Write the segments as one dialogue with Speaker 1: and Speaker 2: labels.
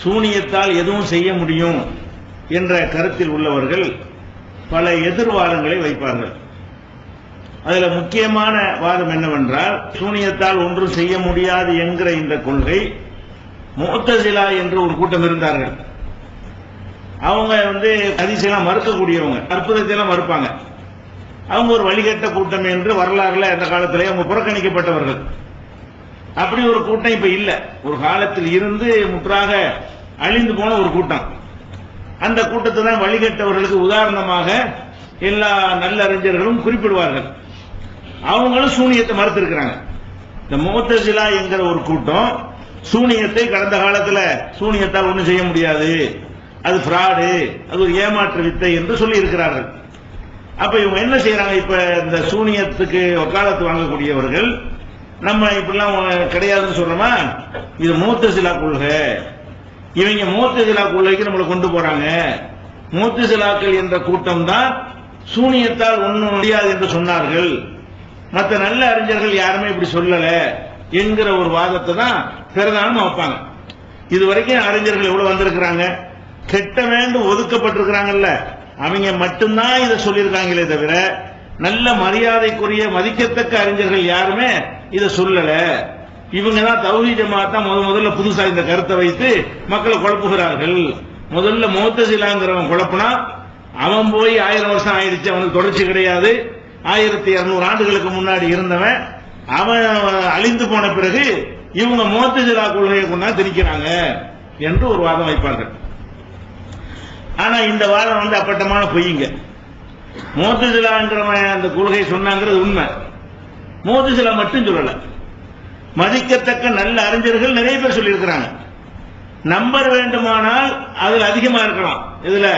Speaker 1: சூனியத்தால் எதுவும் செய்ய முடியும் என்ற கருத்தில் உள்ளவர்கள் பல எதிர்வாதங்களை வைப்பார்கள். அதுல முக்கியமான வாதம் என்னவென்றால், சூனியத்தால் ஒன்றும் செய்ய முடியாது என்கிற இந்த கொள்கை முஅ்தஸிலா என்று ஒரு கூட்டம் இருந்தார்கள். அவங்க ஹதீஸெல்லாம் மறுக்கக்கூடியவங்க, அற்புதத்தை எல்லாம் மறுப்பாங்க. அவங்க ஒரு வழிகட்ட கூட்டம் என்று வரலாறுல அந்த காலத்திலே அவங்க புறக்கணிக்கப்பட்டவர்கள். அப்படி ஒரு கூட்டம் இப்ப இல்ல, ஒரு காலத்தில் இருந்து முற்றாக அழிந்து போன ஒரு கூட்டம். அந்த கூட்டத்தை தான் வழிகட்டவர்களுக்கு உதாரணமாக எல்லா நல்லறிஞர்களும் குறிப்பிடுவார்கள். அவங்களும் சூனியத்தை மறுத்திருக்கிறாங்க. இந்த முஅ்தஸிலா என்கிற ஒரு கூட்டம் சூனியத்தை கடந்த காலத்துல சூனியத்தால் ஒன்றும் செய்ய முடியாது, அது ஃப்ராடு, அது ஒரு ஏமாற்று வித்தை என்று சொல்லி இருக்கிறார்கள். அப்ப இவங்க என்ன செய்யறாங்க, இப்ப இந்த சூனியத்துக்கு வக்காலத்து வாங்கக்கூடியவர்கள் நம்ம இப்படிலாம் கிடையாதுன்னு சொல்றோமா, இது முஅ்தஸிலா கொள்கை, இவங்க முஅ்தஸிலா கொள்கைக்கு நம்மளை கொண்டு போறாங்க. முஅ்தஸிலாக்கள் என்ற கூட்டம் தான் சூனியத்தால் ஒன்றும் முடியாது என்று சொன்னார்கள், மற்ற நல்ல அறிஞர்கள் யாருமே இப்படி சொல்லல என்கிற ஒரு வாதத்தை தான் பிரதானமா வைப்பாங்க. இதுவரைக்கும் அறிஞர்கள் எவ்வளவு வந்திருக்கிறாங்க, கெட்ட வேண்டும் ஒதுக்கப்பட்டிருக்கிறாங்கல்ல, அவங்க மட்டும்தான் இதை சொல்லியிருக்காங்களே தவிர நல்ல மரியாதைக்குரிய மதிக்கத்தக்க அறிஞர்கள் யாருமே இதை சொல்லல. இவங்க தான் தௌஹீத் ஜமாஅத் தான் முதல்ல புதுசா இந்த கருத்தை வைத்து மக்களை குழப்புகிறார்கள். முதல்ல முஅ்தஸிலாங்கிறவன் குழப்பினா அவன் போய் 1000 வருஷம் ஆயிடுச்சு, அவனுக்கு தொடர்ச்சி கிடையாது. 1200 ஆண்டுகளுக்கு முன்னாடி இருந்தவன் அவன் அழிந்து போன பிறகு இவங்க முஅ்தஸிலா கொள்கையை கொண்டா திணிக்கிறாங்க என்று ஒரு வாதம் வைப்பார்கள். ஆனா இந்த வாதம் அப்பட்டமான பொய்யுங்க. முஅ்தஸிலாங்கிறவன் அந்த கொள்கை சொன்னாங்கிறது உண்மை. முஅ்தஸிலா மட்டும் சொல்லல, மதிக்கத்தக்க நல்ல அறிஞர்கள் நிறைய பேர் சொல்லியிருக்கிறாங்க. நம்பர் வேண்டுமானால் அதுல அதிகமா இருக்கலாம், இதுல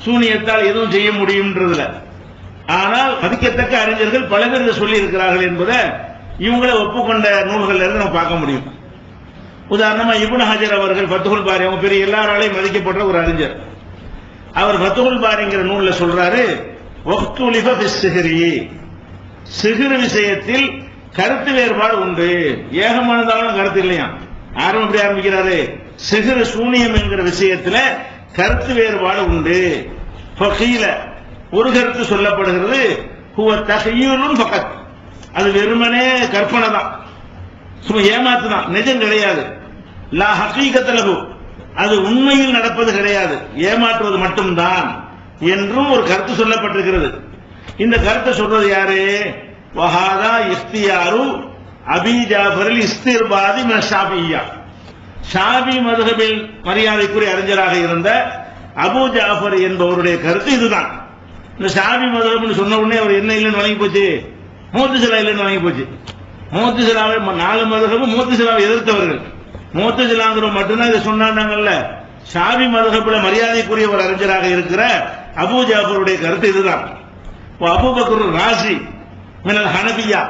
Speaker 1: சூனியத்தால் எதுவும் செய்ய முடியும்ன்றதுல. ஆனால் மதிக்கத்தக்க அறிஞர்கள் பல பேர் சொல்லி இருக்கிறார்கள் என்பதை இவங்களை ஒப்புக்கொண்ட நூல்கள் இருந்து நம்ம பார்க்க முடியும். உதாரணமா இப்னு ஹஜர் அவர்கள் ஃபத்ஹுல் பாரி, அவங்க பெரிய எல்லாராலையும் மதிக்கப்படுற ஒரு அறிஞர். அவர் ஃபத்ஹுல் பாரிங்கிற நூல்ல சொல்றாரு, வக்துலிஃப ஃபிஸ்ஸிஹ்ரி, சிஹ்ர் விஷயத்தில் கருத்து வேறுபாடு உண்டு. ஏகமானதாலும் கருத்து இல்லையா. ஆரம்பம் எப்படி ஆரம்பிக்கிறாரு, சிஹ்ர் சூனியம் என்கிற விஷயத்துல கருத்து வேறுபாடு உண்டு. ஃபகீல, ஒரு கருத்து சொல்லப்படுகிறது, ஹுவ தஹய்யுலுன் ஃபகத், அது வெறுமனே கற்பனை தான், சும்மா ஏமாத்து தான், நிஜம் கிடையாது. லா ஹகீகத லஹு, அது உண்மையில் நடப்பது கிடையாது, ஏமாற்றுவது மட்டும்தான் என்றும் ஒரு கருத்து சொல்லப்பட்டிருக்கிறது. இந்த கருத்தை சொல்றது யாரு, வஹாதா இஃப்தியாரு அபி ஜாஃபர் இஸ்திர்பாதி மின ஷாஃபிய்யா, ஷாஃபி மதுஹபில் மரியாதைக்குரிய அறிஞராக இருந்த அபூ ஜாஃபர் என்பவருடைய கருத்து இதுதான். இந்த ஷாஃபி மதுஹப்னு சொன்ன உடனே அவர் என்ன இல்லைன்னு வழங்கி போச்சு, முஅ்தஸிலா இல்லைன்னு வழங்கி போச்சு. முஅ்தஸிலாவை 4 மதுஹபும் முஅ்தஸிலாவை எதிர்த்தவர்கள். முஅ்தஸிலாங்கிறவங்க மட்டும்தான் இதை சொன்னாங்கல்ல. ஷாஃபி மதுஹப்ல மரியாதைக்குரிய ஒரு அறிஞராக இருக்கிற அபூ ஜாஃபருடைய கருத்து இதுதான். அபூபக்கர் ராஸி மினல் ஹனபியா,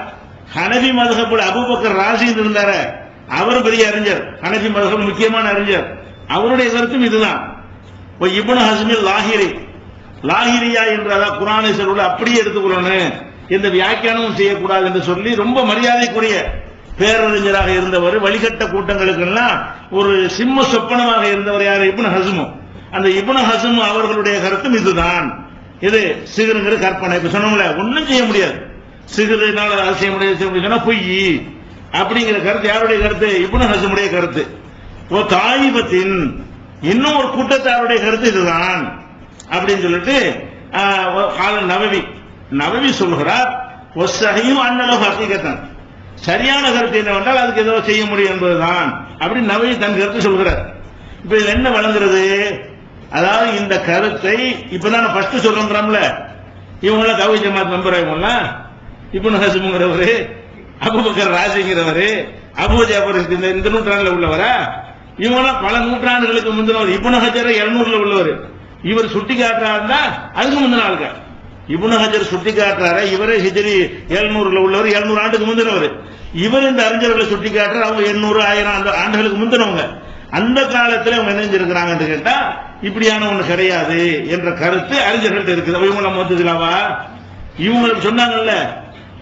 Speaker 1: ஹனபி மதுஹப்ல அபூபக்கர் ராஸி இருந்தாரு, அவர் பெரிய அறிஞர், ஹனபி மதுஹப் முக்கியமான அறிஞர், அவருடைய கருத்தும் இதுதான். இப்னு ஹஸ்மில் லாஹிரி, லாஹிரியா என்றதா குர்ஆனை சொல்ல அப்படியே எடுத்துக்கொள்ளணும், எந்த வியாக்கியானமும் செய்யக்கூடாது என்று சொல்லி ரொம்ப மரியாதைக்குரிய பேரறிஞராக இருந்தவர். வழிகட்ட கூட்டங்களுக்கெல்லாம் ஒரு சிம்ம சொப்பனமாக இருந்தவர் யார், இப்னு ஹஸ்ம். அந்த இப்னு ஹஸ்ம் அவர்களுடைய கருத்தும் இதுதான். இது சிஹ்ருங்கிற கற்பனை. இப்ப சொன்னோம்ல, ஒன்னும் செய்ய முடியாது, சிஹ்ருனால அதை செய்ய முடியாது சொன்னா பொய் அப்படிங்கிற கருத்து யாருடைய கருத்து, இப்னு ஹஸ்முடைய கருத்து. தாயிபத்தின், இன்னும் ஒரு கூட்டத்தாருடைய கருத்து இதுதான் அப்படின்னு சொல்லிட்டு நவவி சொல்கிறார், சரியான கருத்து என்னவென்றால் அதுக்கு ஏதோ செய்ய முடியும் என்பதுதான் அப்படின்னு நவவி தன் கருத்து சொல்கிறார். இப்ப இதுல என்ன வழங்குறது, அதாவது இந்த கருத்தை இப்பதான் ஃபர்ஸ்ட் சொல்றோம்ல, இவங்க தௌஹீத் ஜமாத் மெம்பர் ஆகலாம், இப்னு ஹஸ்முங்கிறவரு, அபூபக்கர் ராஸிங்கிறவரு, அபூ ஜாஃபர் இந்த நூற்றாண்டுல உள்ளவரா, இவங்கெல்லாம் பல நூற்றாண்டுகளுக்கு முந்தினவர். இப்னு ஹஜர் 700ல உள்ளவர், இவர் சுட்டி காட்டுறாருந்தா அதுக்கு முந்தின ஆளுங்க. இப்னு ஹஜர் சுட்டி காட்டுறாரு, இவரே ஹிஜ்ரி 700ல உள்ளவர், 700 ஆண்டுக்கு முந்தினவர். இவர் இந்த அறிஞர்களை சுட்டி காட்டுற அவங்க 800 1000 அந்த ஆண்டுகளுக்கு முந்தினவங்க. அந்த காலத்தில் அவங்க நினைஞ்சிருக்கிறாங்க கேட்டா இப்படியான ஒண்ணு கிடையாது என்ற கருத்து அறிஞர்கள்ட்ட இருக்குது. இவங்க முஅ்தஸிலாவா, இவங்களுக்கு சொன்னாங்கல்ல,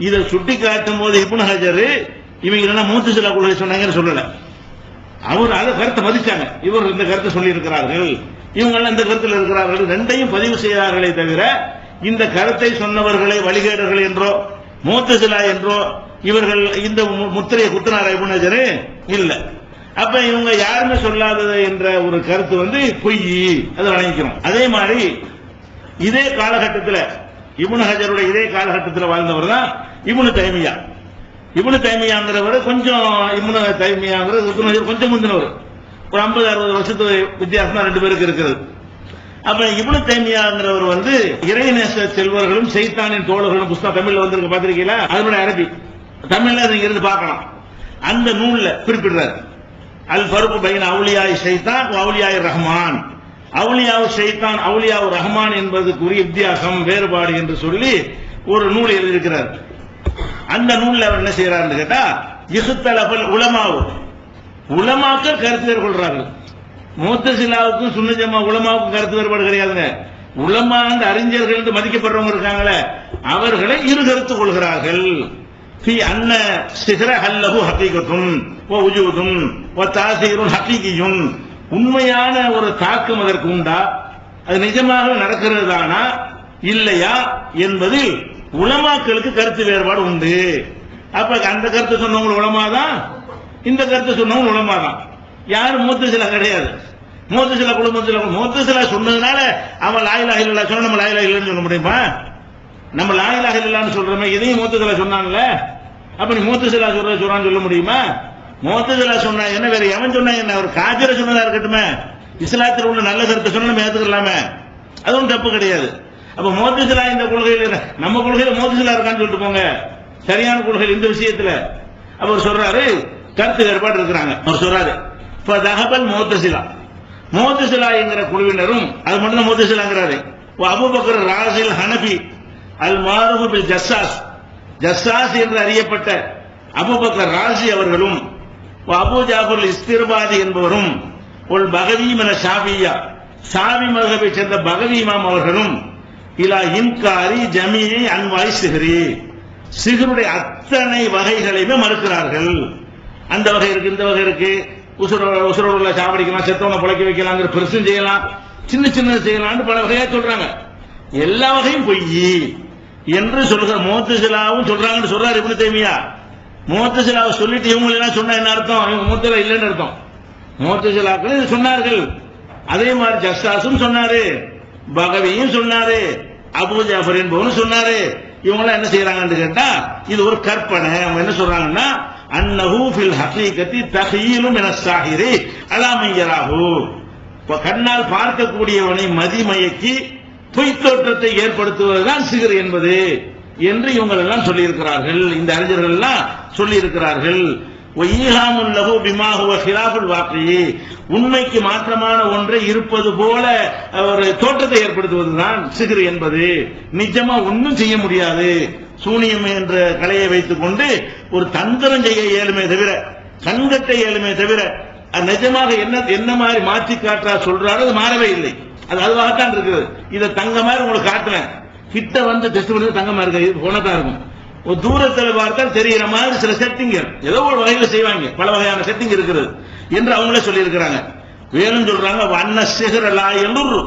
Speaker 1: இதை சுட்டி காட்டும் போது இப்னு ஹஜர் இவங்க என்ன முஅ்தஸிலா கொள்கை சொன்னாங்கன்னு சொல்லல. அவர் அதை கருத்தை மதிச்சாங்க. இவர் இந்த கருத்தை சொல்லி இருக்கிறார்கள், இவங்க எல்லாம் இந்த கருத்தில் இருக்கிறார்கள், ரெண்டையும் பதிவு செய்தார்களே தவிர இந்த கருத்தை சொன்னவர்களை வழிகேடர்கள் என்றோ முஅத்தஸிலா என்றோ இவர்கள் இந்த முத்திரையை குத்துனாரா இப்னு ஹஜர் இல்ல. அப்ப இவங்க யாருமே சொல்லாதது என்ற ஒரு கருத்து பொய், அதை வழங்கிக்கிறோம். அதே மாதிரி இதே காலகட்டத்தில் இப்னு ஹஜருடைய இதே காலகட்டத்தில் வாழ்ந்தவர் தான் இப்னு தைமியா. இப்னு தைமியாங்கிறவர் கொஞ்சம் இப்னு தைமியாங்கிறது இப்னு ஹஜர் கொஞ்சம் முந்தினவர், ஒரு 50-60 வருஷத்து வித்தியாசம் தான் ரெண்டு பேருக்கு இருக்கிறது. அப்ப இப்னு தைமியாங்கிறவர் இறைநேச செல்வர்களும் சைத்தானின் தோழர்களும் புஸ்தகம் தமிழ்ல வந்திருக்கு, பாத்திருக்கீங்களா? அதனுடைய அரபி தமிழ்ல நீங்க இருந்து பார்க்கலாம். அந்த நூல்ல குறிப்பிடுறார், அல் ஃபர்கு பைன அவுலியாய் ஷைத்தான் வ அவுலியாய் ரஹ்மான், அவுலியாவு ஷைத்தான் அவுலியாவு ரஹ்மான் என்பதுக்குரிய வித்தியாசம் வேறுபாடு என்று சொல்லி ஒரு நூல் எழுதியிருக்கிறார். அந்த நூல்ல அவர் என்ன செய்யறாருன்னு கேட்டா, இஹ்தலஃபல் உலமாவு, உலமாக்கள் கருத்து வேறுபடுறார்கள். முஅத்தஸிலாவுக்கும் சுன்னத் ஜமாஅத் உலமாவுக்கும் கருத்து வேறுபாடு கிடையாதுங்க. உலமா அந்த அறிஞர்கள் என்று மதிக்கப்படுறவங்க இருக்காங்களே, அவர்களை இரு கருத்து கொள்கிறார்கள். ஃபி அன்ன சிஹ்ர ஹல்லஹு ஹகீகத்துன் வ வஜூதுன் வ தாஸீருன் ஹகீகியுன், உண்மையான ஒரு தாக்கம் அதற்கு உண்டா, அது நிஜமாக நடக்கிறது தானா இல்லையா என்பதில் உலமாக்களுக்கு கருத்து வேறுபாடு உண்டு. அப்ப அந்த கருத்து சொன்னவங்க உலமா தான், இந்த கருத்து சொன்னவங்க உலமா தான். யாரும் முஅத்தஸிலா கிடையாது. முஅத்தஸிலா சொன்னதுனால அவன் லா இலாஹ இல்லல்லாஹ் சொன்னா நம்ம லா இலாஹ இல்லன்னு சொல்ல முடியுமா? நம்ம லா இலாஹ இல்லல்லாஹ்னு சொல்றோமே, இதையும் முஅத்தஸிலா சொன்னாங்கல்ல, அப்ப நீ முஅத்தஸிலா சொல்றான்னு சொல்ல முடியுமா? முஅத்தஸிலா சொன்னா என்ன, வேற எவன் சொன்னா என்ன, ஒரு காபிர சொன்னதா இருக்கட்டுமே, இஸ்லாத்தில் உள்ள நல்ல கருத்தை சொன்னா நம்ம ஏத்துக்கலாமே, அதுவும் தப்பு கிடையாது. அப்ப முஅத்தஸிலா இந்த கொள்கையில, நம்ம கொள்கையில முஅத்தஸிலா இருக்கான்னு சொல்லிட்டு போங்க, சரியான கொள்கை இந்த விஷயத்துல. அவர் சொல்றாரு கருத்து வேறுபாடு இருக்கிறாங்க. அவர் சொல்றாரு ஃபதஹபல் முஅத்தஸிலா, முஅத்தஸிலா என்கிற குழுவினரும், அது மட்டும் தான் முஅத்தஸிலாங்கிறாரு. அபூபக்கர் ராஸில் ஹனபி அல் மாரூஃப் பில் ஜஸ்ஸாஸ், ஜஸ்ஸாஸ் என்று அறியப்பட்ட அபூபக்கர் ராஸி அவர்களும், அபூ ஜாஃபர் இஸ்திர்பாதி என்பவரும், ஒரு பகவி மின ஷாஃபிய்யா, ஷாஃபி மذஹபை சேர்ந்த பகவி இமாம் அவர்களும், இலா இன்காரி ஜமீஇ அன்வாய் சிஹ்ரி, சிஹ்ருடைய அத்தனை வகைகளையுமே மறுக்கிறார்கள். அந்த வகை இருக்கு, இந்த வகை இருக்கு, உசுரோட சாவடிக்கலாம், செத்தவனை புழைக்க வைக்கலாங்கிற பெருசும் செய்யலாம், சின்ன சின்ன செய்யலாம், பல வகையா சொல்றாங்க. எல்லா வகையும் பொய் என்று சொல்கிற முஅத்தஸிலாவும் சொல்றாங்கன்னு சொல்றாரு இப்னு தைமியா. முஅத்தஸிலாவை சொல்லிட்டு இவங்க எல்லாம் சொன்னா என்ன அர்த்தம், இவங்க முஅத்தஸிலா இல்லைன்னு அர்த்தம். முஅத்தஸிலாக்கள் சொன்னார்கள், அதே மாதிரி ஜஸ்ஸாஸும் சொன்னாரு, பகவியும் சொன்னாரு, அபூ ஜாஃபர் என்பவனும் சொன்னாரு. இவங்க எல்லாம் என்ன செய்யறாங்கன்னு கேட்டா, இது ஒரு கற்பனை. அவங்க என்ன சொல்றாங்கன்னா, அன்னஹு ஃபில் ஹகீகத்தி தஹீலும் மின ஸாஹிரி அலா மன் யராஹு, கண்ணால் பார்க்கக்கூடியவனை மதிமயக்கி பொய்த் தோற்றத்தை ஏற்படுத்துவதுதான் சிஹ்ர் என்பது என்று இவங்க எல்லாம் சொல்லி இருக்கிறார்கள். இந்த அறிஞர்கள் எல்லாம் சொல்லி இருக்கிறார்கள். வஈஹாமுல் லஹு பிமா ஹுவ ஹிலாஃபுல் வாक़ி, உண்மைக்கு மாற்றமான ஒன்றை இருப்பது போல ஒரு தோற்றத்தை ஏற்படுத்துவதுதான் சிஹ்ர் என்பது. நிஜமா ஒன்றும் செய்ய முடியாது, சூனியம் என்ற கலையை வைத்துக் கொண்டு ஒரு தந்திரம் செய்ய இயலுமே தவிர, கண்கட்ட இயலுமே தவிர, நிஜமாக என்ன மாதிரி மாற்றி காட்டா சொல்றாரு, அது மாறவே இல்லை. அது அதுவாகத்தான் இருக்குது. இதை தங்க மாதிரி உங்களுக்கு காட்டுறேன், கிட்ட டெஸ்ட் பண்ணி தங்கமா இருக்கு, இது போனதான் இருக்கும். ஒரு தூரத்தில் பார்த்தால் தெரிகிற மாதிரி சில செட்டிங் ஏதோ ஒரு வகையில செய்வாங்க, பல வகையான செட்டிங் இருக்கிறது என்று அவங்களே சொல்லி இருக்கிறாங்க. வேலும் சொல்றாங்க, வண்ண சிஹ்ரலா எல்லூர்,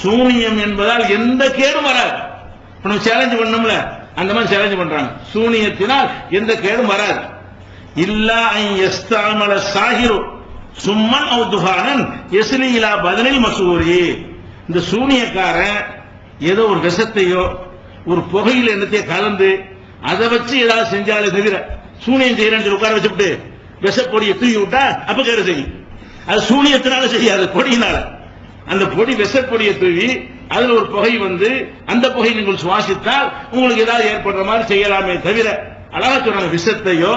Speaker 1: சூனியம் என்பதால் எந்த கேடும் வராது. நம்ம சேலஞ்ச் பண்ணோம்ல, அந்த மாதிரி சேலஞ்ச் பண்றாங்க, சூனியத்தினால் எந்த கேடும் வராது. இல்லா ஐன் யஸ்தஅமல சாஹிரு சும்மன் அவ் துஹானன் யஸ்லி இலா பதனில் மஸ்ஊரி, இந்த சூனியக்காரன் ஏதோ ஒரு விஷத்தையோ ஒரு புகையில் என்னத்தையோ கலந்து அதை வச்சு ஏதாவது செஞ்சாலே தவிர, சூனியம் செய்யறேன்னு உட்கார வச்சுட்டு விஷப்பொடியை தூக்கி விட்டா அப்ப கேடு செய்யும். அது சூனியத்தினால செய்யாது, பொடியினால. அந்த பொடி விஷப்பொடியை தூவி அதுல ஒரு புகை அந்த புகை நீங்கள் சுவாசித்தால் உங்களுக்கு ஏதாவது ஏற்படுற மாதிரி செய்யலாமே தவிர, அழகா சொல்றாங்க, விஷத்தையோ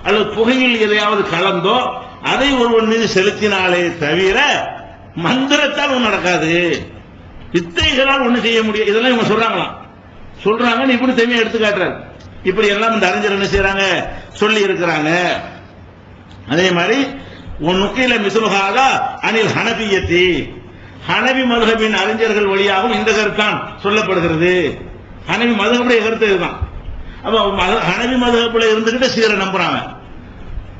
Speaker 1: அல்லது புகையில் எதையாவது கலந்தோ அதை ஒருவன் மீது செலுத்தினாலே தவிர மந்திரத்தால் ஒன்றும் நடக்காது, வித்தைகளால் ஒண்ணு செய்ய முடியும். இதெல்லாம் இவங்க சொல்றாங்க இப்படி தனியா எடுத்து காட்டுறாரு. இப்படி எல்லாம் இந்த அறிஞர் என்ன செய்யறாங்க, சொல்லி இருக்கிறாங்க. அதே மாதிரி நுக்கில மிஸ்லுஹாதா அனில் ஹனபியத்தி, ஹனபி மதுஹபின் அறிஞர்கள் வழியாகவும் இந்த கருத்தான் சொல்லப்படுகிறது. ஹனபி மதுஹபுடைய கருத்து இதுதான். அப்ப ஹனபி மதுஹபுல இருந்துகிட்டு சீரை நம்புறாங்க,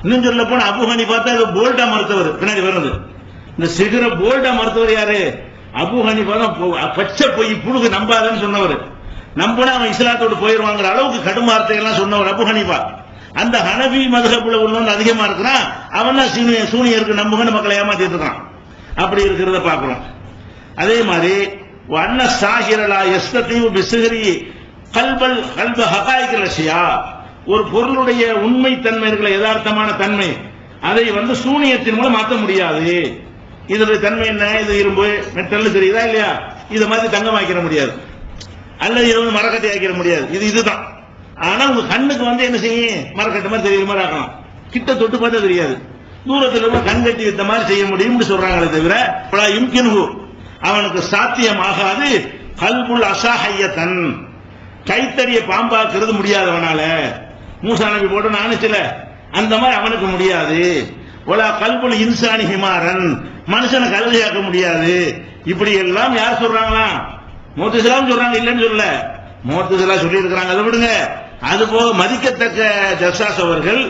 Speaker 1: இன்னும் சொல்ல போனா அபு ஹனீஃபா தான் போல்டா மறுத்தவர். பின்னாடி வருது இந்த சிகர போல்டா மறுத்தவர் யாரு? அபு ஹனீஃபா தான். பச்சை பொய் புழுகு நம்பாதன்னு சொன்னவர். நம்பினா அவன் இஸ்லாத்தோடு போயிருவாங்கிற அளவுக்கு கடும் வார்த்தைகள்லாம் சொன்னவர் அபு ஹனீஃபா. அந்த ஹனபி மதுஹப்ல உள்ளவன் அதிகமா இருக்கிறான். அவன் தான் சூனியருக்கு நம்புங்கன்னு மக்களை ஏமாத்திட்டு இருக்கான். அப்படி இருக்கிறத பாக்குறோம். அதே மாதிரி அன்ன சாஹிரலா யஸ்ததீவு பிஸ்ஹரி கல்பல் கல்ப ஹகாயிகல் அஷ்யா, ஒரு பொருளுடைய உண்மை தன்மை இருக்கிற யதார்த்தமான தன்மை அதை சூனியத்தின் மூலம் மாற்ற முடியாது. இதோட தன்மை என்ன? இது இரும்பு மெட்டல் தெரியுதா இல்லையா? இதை மாதிரி தங்கமாக்கிற முடியாது, அல்லது இது மரக்கட்டை ஆக்கிற முடியாது. இதுதான். ஆனா உங்க கண்ணுக்கு என்ன செய்யும்? மரக்கட்டை மாதிரி தெரியுற மாதிரி ஆகலாம். கிட்ட தொட்டு பார்த்தா தெரியாது. தூரத்தில் கண் கட்டி இந்த மாதிரி செய்ய முடியும்னு சொல்றாங்களே தவிர அவனுக்கு சாத்தியமாகாது. கல்புல் அசாஹையத்தன், கைத்தறிய பாம்பாக்குறது முடியாதவனால. மூசா நபி போட்டு நானுச்சுல அந்த மாதிரி அவனுக்கு முடியாது. ஒலா கல்புல் இன்சானி ஹிமாரன், மனுஷனை கழுதையாக்க முடியாது. இப்படி எல்லாம் யார் சொல்றாங்களா? முஅ்தஸிலாவும் சொல்றாங்க, இல்லைன்னு சொல்ல. முஅ்தஸிலா சொல்லி இருக்கிறாங்க, அதை விடுங்க. அது போக மதிக்கத்தக்க ஜஸ்ஸாஸ் அவர்கள்,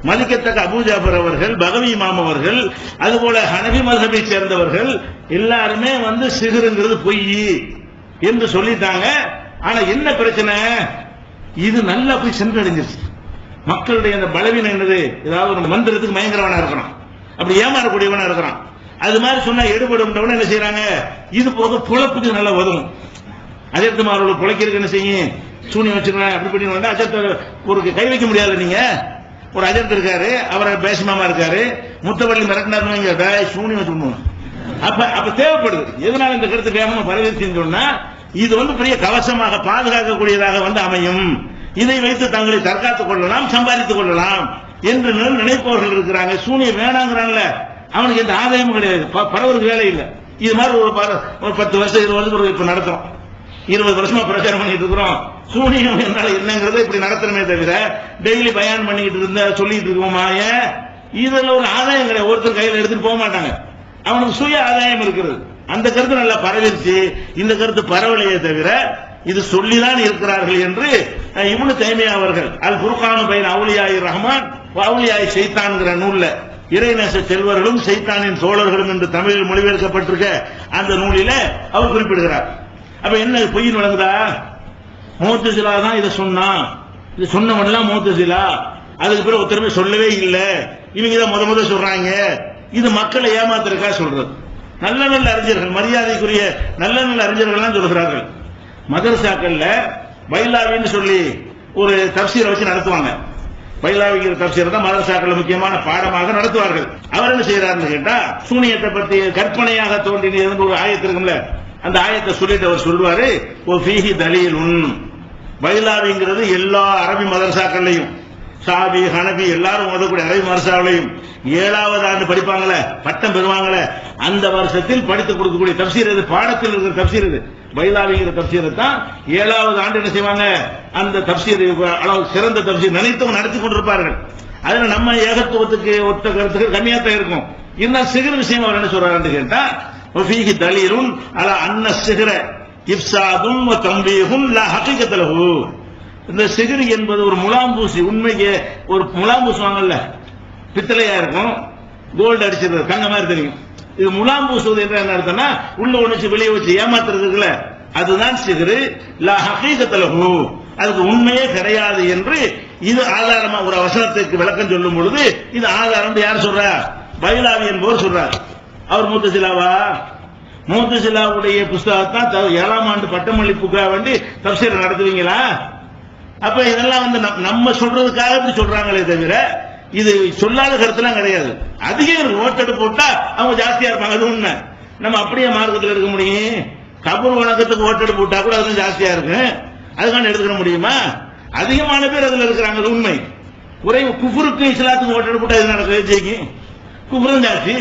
Speaker 1: மதிக்கத்தக்க அபூ ஜாஃபர் அவர்கள், பகவி இமாம் அவர்கள், அதுபோல ஹனபி மذஹபை சேர்ந்தவர்கள் எல்லாருமே சிஹ்ருங்கிறது பொய் என்று சொல்லிட்டாங்க. ஆனா என்ன பிரச்சனை? இது நல்லா போய் சென்றடைஞ்சிருச்சு. மக்களுடைய அந்த பலவீனம் என்னது? ஏதாவது ஒரு மந்திரத்துக்கு பயங்கரவனா இருக்கிறான், அப்படி ஏமாறக்கூடியவனா இருக்கிறான். அது மாதிரி சொன்னா எடுபடும். என்ன செய்யறாங்க? இது போக புழப்புக்கு நல்லா உதவும். அஜர்த்துமாரோட புழைக்கிறதுக்கு என்ன செய்யும்? சூனியம் வச்சிருக்கேன் அப்படி பண்ணி அஜர்த்த ஒரு கை வைக்க முடியாது. நீங்க ஒரு அஜர்த் இருக்காரு, அவரை பேசிமாமா இருக்காரு, முத்தவள்ளி மிரட்டினார், சூனியம் வச்சுக்கணும். அப்ப தேவைப்படுது. எதனால இந்த கருத்து வேகமா பரவிச்சுன்னு சொன்னா, இது பெரிய கவசமாக பாதுகாக்கக்கூடியதாக அமையும். இதை வைத்து தங்களை தற்காத்துக் கொள்ளலாம், சம்பாதித்துக் கொள்ளலாம் என்று நினைப்பவர்கள் இருக்கிறாங்க. சூனியம் வேணாங்கிறாங்கல்ல, அவனுக்கு எந்த ஆதாயமும் கிடையாது, பரவருக்கு வேலை இல்லை. இது மாதிரி ஒரு 10 வருஷம் 20 வருஷம் இப்ப நடத்துறோம், 20 வருஷமா பிரச்சாரம் பண்ணிட்டு இருக்கிறோம். சூனியம் என்னால என்னங்கிறத இப்படி நடத்துறமே தவிர டெய்லி பயான் பண்ணிட்டு இருந்த சொல்லிட்டு இருக்கோமா? இதுல ஒரு ஆதாயம் கிடையாது. ஒருத்தர் கையில எடுத்துட்டு போக மாட்டாங்க, அவனுக்கு சுய ஆதாயம் இருக்கிறது. அந்த கருத்து நல்லா பரவிருச்சு. இந்த கருத்து பரவலையே தவிர இது சொல்லிதான் இருக்கிறார்கள் என்று இப்னு தைமியா அவர்கள் அல் ஃபுர்கான் பைன அவுலியாய் ரஹ்மான் அவுலியாய் ஷைத்தான்ங்கிற நூல்ல இறைநேச செல்வர்களும் சைத்தானின் தோழர்களும் என்று தமிழில் மொழிபெயர்க்கப்பட்டிருக்க அந்த நூலில அவர் குறிப்பிடுகிறார். அப்ப என்ன பொய்யின் வழங்குதா? முஅ்தஸிலா தான் இதை சொன்னா, இது சொன்னவன்லாம் முஅ்தஸிலா, அதுக்கு பிறகு ஒருத்தருமே சொல்லவே இல்லை, இவங்க தான் முத சொல்றாங்க. இது மக்களை ஏமாத்திருக்கா சொல்றது. நல்ல நல்ல அறிஞர்கள், மரியாதைக்குரிய நல்ல நல்ல அறிஞர்கள் சொல்கிறார்கள். மதரசாக்கள்ல பைலாவின்னு சொல்லி ஒரு தப்சீரை வச்சு நடத்துவாங்க. பைலாவிங்கிற தப்சீரை தான் மதரசாக்கள் முக்கியமான பாடமாக நடத்துவார்கள். அவர் என்ன செய்யறாருன்னு கேட்டா, சூனியத்தை பற்றி கற்பனையாக தோன்றின ஒரு ஆயத்து இருக்கும்ல, அந்த ஆயத்தை சொல்லிட்டு அவர் சொல்வாரு, ஓ ஃபீஹி தலீலுன். பைலாவிங்கிறது எல்லா அரபி மதரசாக்கள்லையும், ஷாபி ஹனபி எல்லாரும் ஓதக்கூடிய அரபி மதரசாவிலையும் 7வது ஆண்டு படிப்பாங்களே, பட்டம் பெறுவாங்களே, அந்த வருஷத்தில் படித்துக் கொடுக்கக்கூடிய தப்சீர் இது, பாடத்தில் இருக்கிற தப்சீர் இது. பைலாவிங்கிற தப்சீரை தான் 7வது ஆண்டு என்ன செய்வாங்க, அந்த தப்சீர் அளவு சிறந்த தப்சீர் நினைத்தவங்க நடத்தி கொண்டிருப்பார்கள். அதுல நம்ம ஏகத்துவத்துக்கு ஒத்த கருத்துக்கு கம்மியாத்தான் இருக்கும். இருந்தால் சிகர் விஷயம் அவர் என்ன சொல்றாரு கேட்டா, ஃபீஹி தலீலுன் அலா அன்ன சிஹ்ர இஃப்சாதுன் வ தம்பீஹுன் லா ஹகீகத லஹு. இந்த சிகர் என்பது ஒரு முலாம்பூசி. உண்மைக்கு ஒரு முலாம்பூசுவாங்கல்ல, பித்தளையா இருக்கும், கோல்டு அடிச்சிருக்கிறது, தங்க மாதிரி தெரியும். இது முலாம்பூசுவது என்ற என்ன அர்த்தம்னா, உள்ள ஒண்ணு வெளியே வச்சு ஏமாத்துறதுக்குல, அதுதான் சிகரு. லா ஹகீகத லஹு, அதுக்கு உண்மையே கிடையாது என்று இது ஆதாரமா ஒரு வசனத்துக்கு விளக்கம் சொல்லும் பொழுது இது ஆதாரம் யார் சொல்றா? பைலாவி என்பவர் சொல்றார். அவர் முஅ்தஸிலாவா? முஅ்தஸிலாவுடைய புஸ்தகத்தான் 7ஆம் ஆண்டு பட்டமளிப்புக்காக வேண்டி தப்சீர் நடத்துவீங்களா? அப்ப இதெல்லாம் நம்ம சொல்றதுக்காக இப்படி சொல்றாங்களே தவிர இது சொல்லாத கருத்துலாம் கிடையாது. அதிகம் ஓட்டெடுப்பு போட்டா அவங்க ஜாஸ்தியா இருப்பாங்க, அது உண்மை. நம்ம அப்படியே மார்க்கத்தில் இருக்க முடியும்? கபூர் வணக்கத்துக்கு ஓட்டெடுப்பு போட்டா கூட அது ஜாஸ்தியா இருக்கு, அதுக்கான எடுத்துக்க முடியுமா? அதிகமான பேர் அதுல இருக்கிறாங்க, அது உண்மை. குறைவு குஃபுருக்கு இஸ்லாத்துக்கு ஓட்டெடுப்பு போட்டா இது நடக்க ஜெயிக்கும். குஃபுரும் ஜாஸ்தி,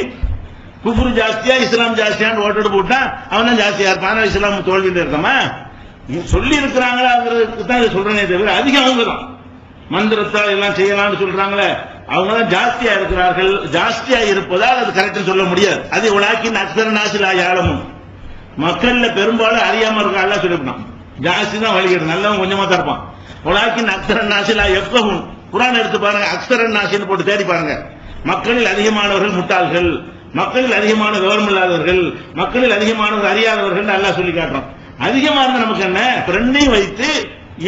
Speaker 1: குஃபுரு ஜாஸ்தியா இஸ்லாம் ஜாஸ்தியான்னு ஓட்டெடுப்பு போட்டா அவன் தான் ஜாஸ்தியா இருப்பான். இஸ்லாம் தோல்வின்னு இருக்கமா சொல்லி இருக்கிறாங்களா தான் சொல்றேனே தவிர அதிகம் அவங்க தான் மந்திரத்தால் எல்லாம் செய்யலாம்னு சொல்றாங்களே, அவங்க தான் ஜாஸ்தியா இருக்கிறார்கள். ஜாஸ்தியா இருப்பதால் அது கரெக்டா சொல்ல முடியாது. அது உலாக்கின் அக்ஸர நாஸில் ஆலமும், மக்கள்ல பெரும்பாலும் அறியாம இருக்க அல்லா சொல்லிருப்பான். ஜாஸ்தி தான் வழிகிறது, நல்லவன் கொஞ்சமா தான் இருப்பான். உலாக்கின் அக்ஸர நாஸில் யஃப்கஹூன், குர்ஆன் எடுத்து பாருங்க, அக்ஸரன் நாசின்னு போட்டு தேடி பாருங்க. மக்களில் அதிகமானவர்கள் முட்டாள்கள், மக்களில் அதிகமான விவரம் இல்லாதவர்கள், மக்களில் அதிகமானவர்கள் அறியாதவர்கள் அல்லாஹ் சொல்லி காட்டுறோம். அதிகமா இருந்தா நமக்கு என்ன, ரெண்டையும் வைத்து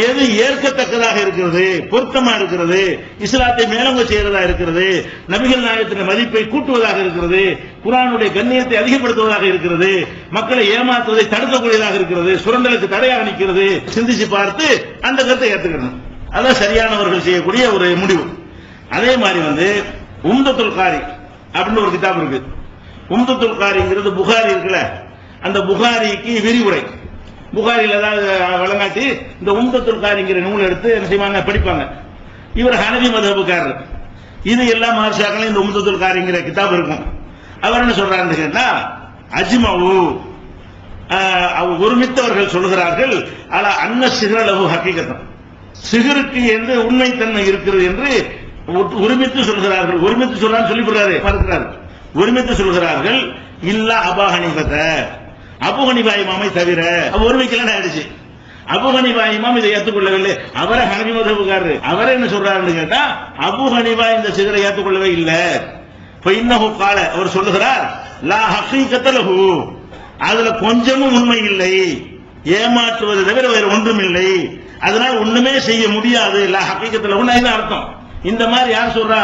Speaker 1: எது ஏற்கத்தக்கதாக இருக்கிறது, பொருத்தமா இருக்கிறது, இஸ்லாத்தை மேலோங்க செய்யறதா இருக்கிறது, நபிகள் நாயகத்தின் மதிப்பை கூட்டுவதாக இருக்கிறது, குர்ஆனுடைய கண்ணியத்தை அதிகப்படுத்துவதாக இருக்கிறது, மக்களை ஏமாற்றுவதை தடுக்கக்கூடியதாக இருக்கிறது, சுரண்டலுக்கு தடையாக நிற்கிறது, சிந்திச்சு பார்த்து அந்த கருத்தை ஏற்றுக்கணும். அதான் சரியானவர்கள் செய்யக்கூடிய ஒரு முடிவு. அதே மாதிரி உம்தத்துல் காரி அப்படின்னு ஒரு கிதாப் இருக்கு. உம்தத்துல் காரிங்கிறது புகாரி இருக்குல்ல, அந்த புகாரிக்கு விரிவுரை. புகாரில் ஏதாவது வழங்காட்டி இந்த உம்தத்துல் காரிங்கிற நூல் எடுத்து என்ன செய்வாங்க, படிப்பாங்க. இவர் ஹனபி மதஹபுக்காரர். இது எல்லா மஹர்ஷாக்களும் இந்த உம்தத்துல் காரிங்கிற கிதாப் இருக்கும். அவர் என்ன சொல்றாருன்னு கேட்டா, அஜ்மவு ஒருமித்தவர்கள் சொல்கிறார்கள், அலா அன்ன சிஹ்ரலஹு ஹகீகத்தன், சிஹருக்கு என்று உண்மைத்தன்மை இருக்கிறது என்று ஒருமித்து சொல்கிறார்கள். ஒருமித்து சொல்றான்னு சொல்லி பார்க்கிறார். ஒருமித்து சொல்கிறார்கள். இல்ல அபா ஹனீஃபத, அபு ஹனீஃபா இமாமை தவிர. ஒருமிக்கலாம் ஆயிடுச்சு. அபு ஹனீஃபா இமாம் இதை ஏற்றுக்கொள்ளவில்லை. அவரை ஹனபி மதஹபுக்காரர். அவரை என்ன சொல்றாருன்னு கேட்டா, அபு ஹனீஃபா இந்த சிகரை ஏற்றுக்கொள்ளவே இல்லை. இன்னஹு கால, அவர் சொல்லுகிறார், லா ஹகீகத லஹு, அதுல கொஞ்சமும் உண்மை இல்லை, ஏமாற்றுவது தவிர வேறு ஒன்றும் இல்லை, அதனால் ஒண்ணுமே செய்ய முடியாது. லா ஹகீகத லஹு இதுதான் அர்த்தம். இந்த மாதிரி யார் சொல்றா,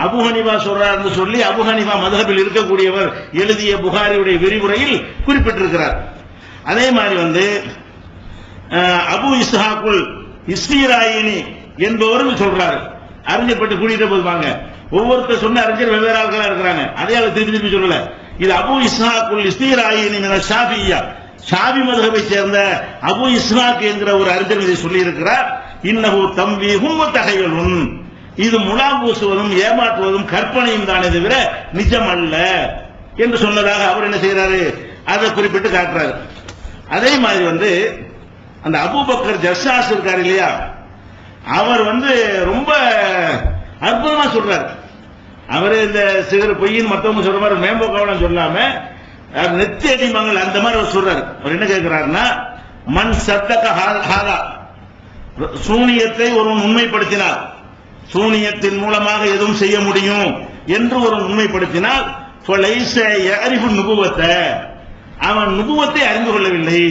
Speaker 1: அபு ஹனீஃபா சொல்றாருன்னு சொல்லி அபு ஹனீஃபா மதஹபில் இருக்கக்கூடியவர் எழுதிய புகாரியுடைய விரிவுரையில் குறிப்பிட்டிருக்கிறார். அதே மாதிரி அபு இஸ்ஹாக்குல் இஸ்ரீராயினி என்பவரும் சொல்றாரு. அறிஞர் பட்டு கூட்டிட்டு போதுவாங்க. ஒவ்வொருத்தர் சொன்ன அறிஞர் வெவ்வேறு ஆட்களா இருக்கிறாங்க. அதே அவர் திருப்பி திருப்பி சொல்லல. இது அபு இஸ்ஹாக்குல் இஸ்ரீராயினி ஷாஃபிய்யா, ஷாஃபி மதஹபை சேர்ந்த அபு இஸ்ஹாக் என்கிற ஒரு அறிஞர் இதை சொல்லி இருக்கிறார். இன்னஹு தம்வீஹும் வ தஹய்யுலுன், இது முலா பூசுவதும் ஏமாற்றுவதும் கற்பனையும் தானே தவிர நிஜம் அல்ல என்று சொன்னதாக அவர் என்ன செய்யறாரு, அதை குறிப்பிட்டு காட்டுறாரு. அதே மாதிரி அந்த அபூபக்கர் ஜஸ்ஸாஸ் இருக்காரு இல்லையா, அவர் ரொம்ப அற்புதமா சொல்றாரு. அவரு இந்த சிகர் பொய்யின் மத்தவங்க சொல்ற மாதிரி மேம்போக்காவெல்லாம் சொல்லாம நெத்தி அடிமங்கள் அந்த மாதிரி அவர் சொல்றாரு. அவர் என்ன கேட்கிறாருன்னா, மண் சத்தக ஹாதா, சூனியத்தை ஒருவன் உண்மைப்படுத்தினார், சூனியத்தின் மூலமாக எதுவும் செய்ய முடியும் என்று ஒரு உண்மைப்படுத்தினால், நுபுவத்தை, அவன் நுபுவத்தை அறிந்து கொள்ளவில்லை,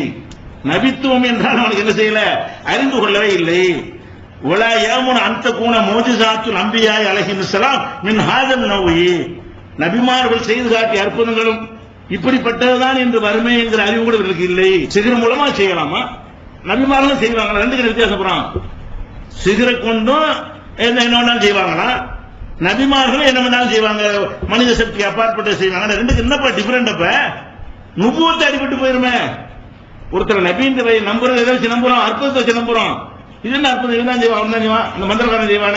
Speaker 1: நபித்துவம் என்றால் அவனுக்கு என்ன செய்யல, அறிந்து கொள்ளவே இல்லை. ஒலா ஏமுன் அந்த கூண மோஜிசாத்து நம்பியாய் அலைஹிஸ்ஸலாம் மின் ஹாதன் நௌஇ, நபிமார்கள் செய்து காட்டிய அற்புதங்களும் இப்படிப்பட்டதுதான் என்று வறுமை என்கிற அறிவு கூட இவர்களுக்கு இல்லை. சிகர் மூலமா செய்யலாமா, நபிமார்களும் செய்வாங்களா, ரெண்டு வித்தியாசப்படுறான். சிகரை கொண்டும் என்ன செய்வாங்களா, நபிமார்களும் என்ன வேணாலும் செய்வாங்க, மனித சக்தி அப்பாற்பட்ட செய்வாங்க. ரெண்டுக்கு என்னப்பா டிஃபரெண்ட்? அப்ப நுபுவத்தை அடிபட்டு போயிருமே. ஒருத்தர் நபின்ற நம்புறது எதை வச்சு நம்புறோம், அற்புதத்தை வச்சு நம்புறோம். இது என்ன அற்புதம், இதுதான் செய்வான், அவன் தான் செய்வான், அந்த மந்திரக்காரன் செய்வான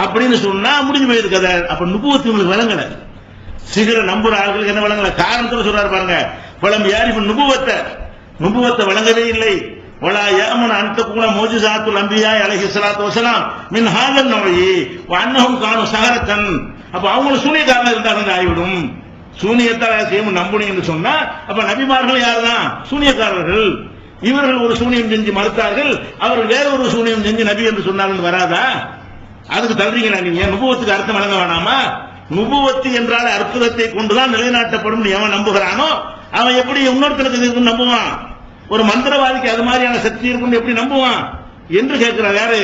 Speaker 1: அப்படின்னு சொன்னா முடிஞ்சு போயிருக்கு கதை. அப்ப நுபுவத்து உங்களுக்கு விளங்கல, சிகர நம்புற ஆட்களுக்கு என்ன விளங்கல. காரணத்துல சொல்றாரு பாருங்க, பலம் யாரி நுபுவத்தை வழங்கவே இல்லை. வலா யஅமன் அன் தகுன மோஜிசாத்துல் அன்பியா அலைஹிஸ்ஸலாத்து வஸலாம் மின் ஹாதன் நௌஇ வ அன்னஹும் கானு ஸஹரத்தன். அப்ப அவங்க சூனியக்காரங்க இருந்தாங்க ஆயிடும். சூனியத்தால் செய்யும் நம்புனீங்கன்னு சொன்னா அப்ப நபிமார்கள் யாருதான், சூனியக்காரர்கள். இவர்கள் ஒரு சூனியம் செஞ்சு மறுத்தார்கள், அவர்கள் வேற ஒரு சூனியம் செஞ்சு நபி என்று சொன்னார்கள், வராதா? அதுக்கு தள்ளுறீங்களா நீங்க? நுபுவத்துக்கு அர்த்தம் வழங்க வேணாமா? நுபுவத்து என்றால் அற்புதத்தை கொண்டுதான் நிலைநாட்டப்படும் எவன் நம்புகிறானோ அவன் எப்படி இன்னொருத்தருக்கு நம்புவான்? ஒரு மந்திரவாதிக்கு அது மாதிரியான சக்தி இருக்கும் எப்படி நம்புவான் என்று கேட்கிறார். யாரு?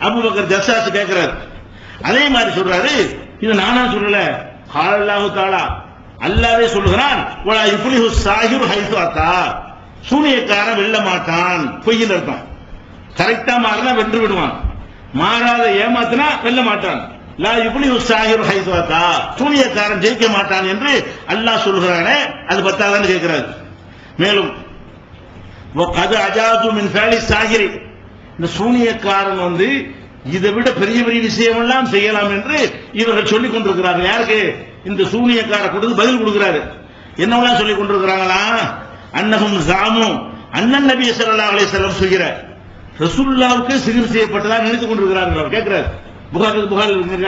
Speaker 1: அபூபக்கர் ஜஸ்ஸாஸ் கேட்கிறார். அதே மாதிரி சொல்றாரு, இது நானா சொல்லல, அல்லாஹ் தஆலா அல்லாஹ்வே சொல்லுகிறான், வலா யுஃப்லிஹு ஸாஹிரு ஹைது அத்தா, சூனியக்காரன் வெல்ல மாட்டான். பொய்யின் அர்த்தம். கரெக்டா மாறினா வென்று விடுவான், மாறாத ஏமாத்தினா வெல்ல மாட்டான். லா யுஃப்லிஹு ஸாஹிரு ஹைது அத்தா, சூனியக்காரன் ஜெயிக்க மாட்டான் என்று அல்லாஹ் சொல்கிறானே, அது பத்தாதான்னு கேட்கிறார். மேலும் இந்த சூனியக்காரன் இதை விட பெரிய பெரிய விஷயம் எல்லாம் செய்யலாம் என்று இவர்கள் சொல்லிக் கொண்டிருக்கிறார்கள். யாருக்கு? இந்த சூனியக்கார கொடுத்து பதில் கொடுக்கிறாரு. என்னவெல்லாம் சொல்லிக் கொண்டிருக்கிறாங்களா? அன்னஹும் ஜாமு அன்னன் நபி ஸல்லல்லாஹு அலைஹி வஸல்லம் சொல்கிற ரசூலுல்லாஹ்வுக்கு சிகிர் செய்யப்பட்டதா நினைத்துக் கொண்டிருக்கிறார்கள். கேட்கிறார். புகாரி